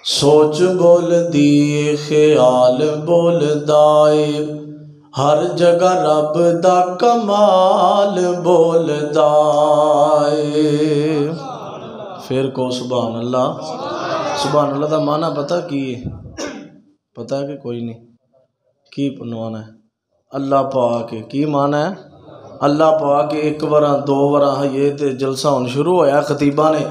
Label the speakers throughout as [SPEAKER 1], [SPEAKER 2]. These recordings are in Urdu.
[SPEAKER 1] سوچ بول دی خیال بول دائے ہر جگہ رب دا کمال بول دائے۔ پھر کو سبحان اللہ۔ سبحان اللہ دا معنی پتہ کی ہے؟ پتہ ہے کہ کوئی نہیں؟ کی پنوانا ہے؟ اللہ پاک کی معنی ہے؟ اللہ پاک ایک وراں دو وراں یہ تے جلسہ ہون شروع ہویا خطیبہ نے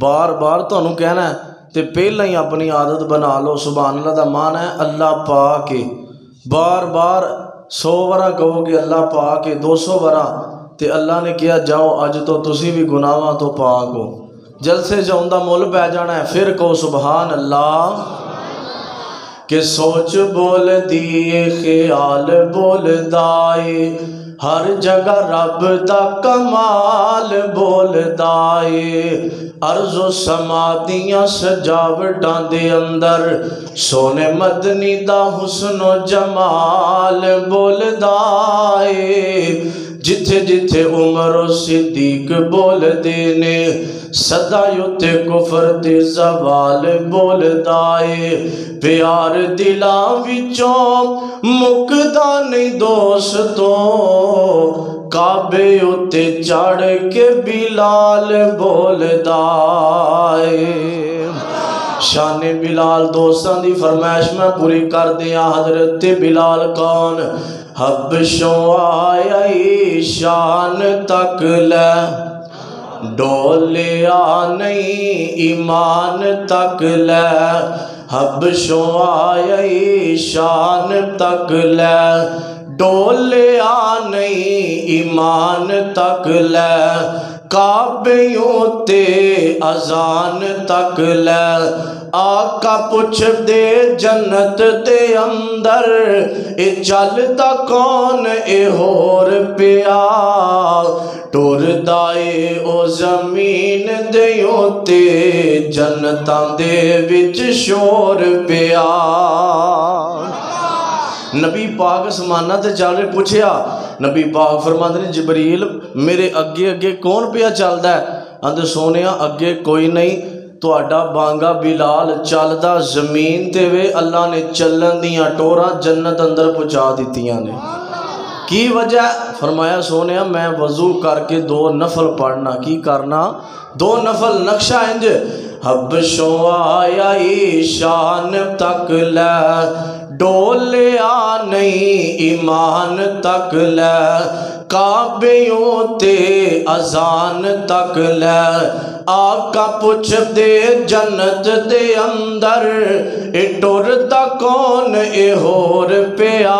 [SPEAKER 1] بار بار تانوں کہنا ہے تے پہلا ہی اپنی عادت بنا لو۔ سبحان اللہ دا معنی ہے اللہ پاک ہے۔ بار بار 100 وراں کہو کہ اللہ پاک ہے، 200 وراں تے اللہ نے کیا جاؤ اج تو تسی بھی گناہاں تو پاک ہو، جلسے جاؤں دا مول پہ جانا ہے۔ پھر کہو سبحان اللہ۔ کہ سوچ بول دیے خیال بول دائے ہر جگہ رب دا کمال بول دائے، ارض و سما دیاں سجاوٹاں دے اندر سونے مدنی دا حسن و جمال بول دائے، جتھے جتھے عمر و صدیق بول دینے صدا یوتے کفر دے زوال بول دائے، پیار دلاں وچوں مکدا نہیں دوستو، کعبے اتے چڑھ کے بلال بول دائے۔ شان بلال دوستان دی فرمائش میں پوری کر دیا۔ حضرت بلال کون؟ حبشوں آئی شان تک لے، ڈولیا نہیں ایمان تک لے، حبشوں آئی شان تک لے، ڈولیا نہیں ایمان تک لے، کعبیوں تے اذان تک لے، آقا پوچھ دے جنت دے اندر اے چلدا کون اے ہور پیا، ٹور دائے او زمین دے اوتے جنتاں دے وچ شور پیا۔ نبی پاک سمانہ تے چل رہے پوچھیا، نبی پاک فرماندے نے جبریل میرے اگے اگے کون پیا چلدا ہے؟ اندر سونیا اگے کوئی نہیں، تہاڈا بانگا بلال چلدا زمین تے وے، اللہ نے چلن دیاں ٹوراں جنت اندر پہنچا دتیاں نے۔ کی وجہ؟ فرمایا سونیا میں وضو کر کے 2 نفل پڑھنا۔ کی کرنا؟ 2 نفل۔ نقشہ انج حبشوں آئی شان تک لے، ڈولیا نہیں ایمان تک لے، کعبیوں تے اذان تک لے، آقا پوچھ دے جنت دے اندر اے ٹردا کون اے ہور پیا،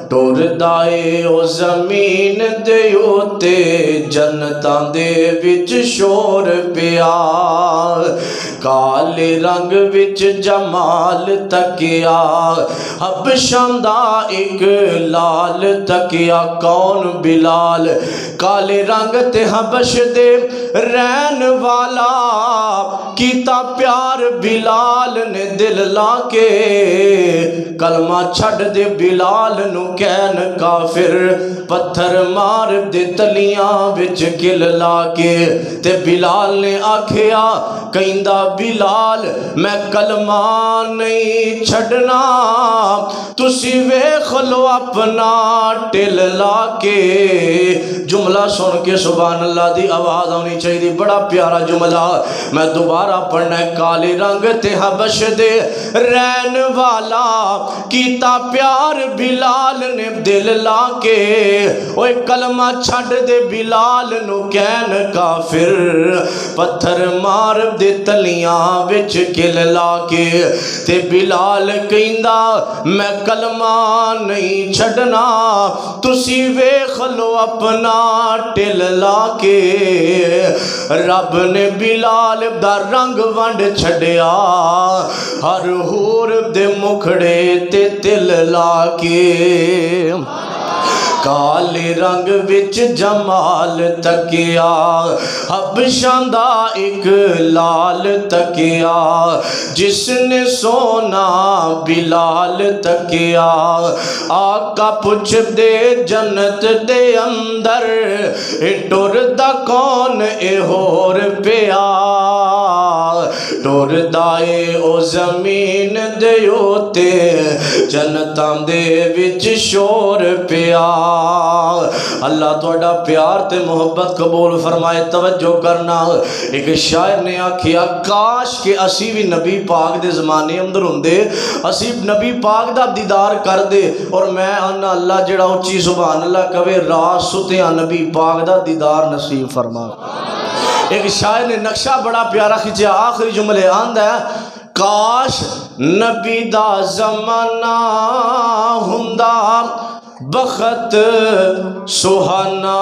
[SPEAKER 1] ٹور دائے او زمین دے اوتے جنتاں دے وچ شور پیا، کالے رنگ وچ جمال تکیا، حبشاں دا ایک لال تکیا۔ کون؟ بلال۔ کالے رنگ تے حبش دے رہن والا، کیتا پیار بلال نے دل لا کے، کلمہ چھڑ دے بلال نو کہن کافر، پتھر مار دے تلیاں وچ گل لا کے، تے بلال نے آکھیا کہندا بلال میں کلمہ نہیں چھڑنا، تسی ویکھ لو اپنا ٹل لا کے۔ جملہ سن کے سبحان اللہ دی آواز آنی چاہیے، بڑا پیارا جملہ میں دوبارہ پڑھنا ہے۔ کالے رنگ تے حبش دے رہن والا، کیتا پیار بلال نے دل لا کے، اوے کلمہ چھڑ دے بلال نو کہن کافر، پتھر مار دے تلیاں وچ گل لا کے، تے بلال کہندا میں کلمہ نہیں چھڑنا، تسی ویکھ لو اپنا ٹل لا کے۔ رب نے بلال دا رنگ ونڈ چھڑیا، ہر ہور دے مکھڑے تے تل لا کے، کالے رنگ وچ جمال تکیا، حبشاں دا ایک لال تکیا، جس نے سونا بلال تکیا، آقا پوچھ دے جنت دے اندر اے ٹردا کون اے ہور پیا، ٹور دائے او زمین دے اوتے جنتاں دے وچ شور پیا اللہ توڑا پیار تے محبت قبول فرمائے توجہ کرنا ایک شاعر نے آکھیا کاش کہ اسی بھی نبی پاک دے زمانے اندر ہوندے اسی نبی پاک دا دیدار کر دے اور میں آنا اللہ جڑا اچھی سبحان اللہ کہے رات ستیاں نبی پاک دا دیدار نصیب فرما ایک شاعر نے نقشہ بڑا پیارا کھچیا آخری جملے آندہ ہے کاش نبی دا زمانہ ہندا بخت سہانا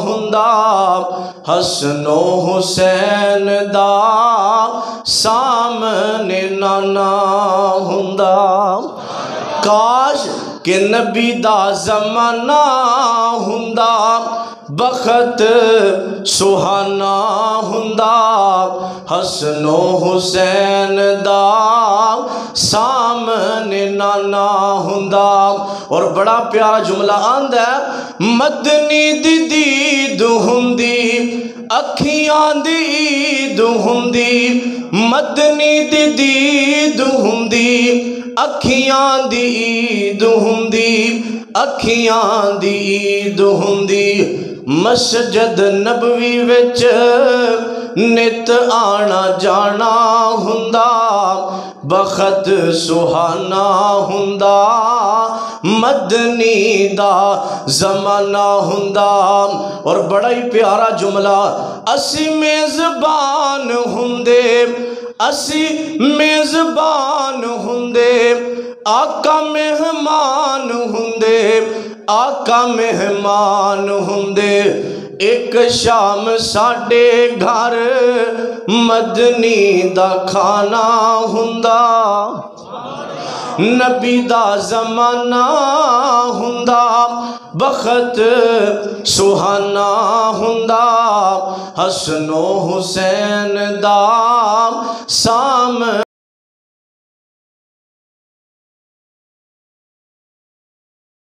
[SPEAKER 1] ہندا حسن و حسین دا سامنے نانا ہندا کاش کہ نبی دا زمانہ ہندا بخت سہانا ہندا حسن و حسین دا سامنے نانا ہندا اور بڑا پیارا جملہ آندہ ہے مدنی دی دید ہندی اکھیاں دی عید ہندی مدنی دی دید ہندی اکھیاں دی عید ہندی اکھیاں دی عید ہندی مسجد نبوی وچ نت آنا جانا ہندا بخت سہانا ہندا مدنی دا زمانہ ہندا اور بڑا ہی پیارا جملہ اسی میزبان ہندے اسی میزبان ہندے آقا مہمان ہندے آقا مہمان ہندے ایک شام ساڑے گھر مدنی دا کھانا ہندا نبی دا زمانہ ہندا بخت سہانا ہندا حسن و حسین دا سام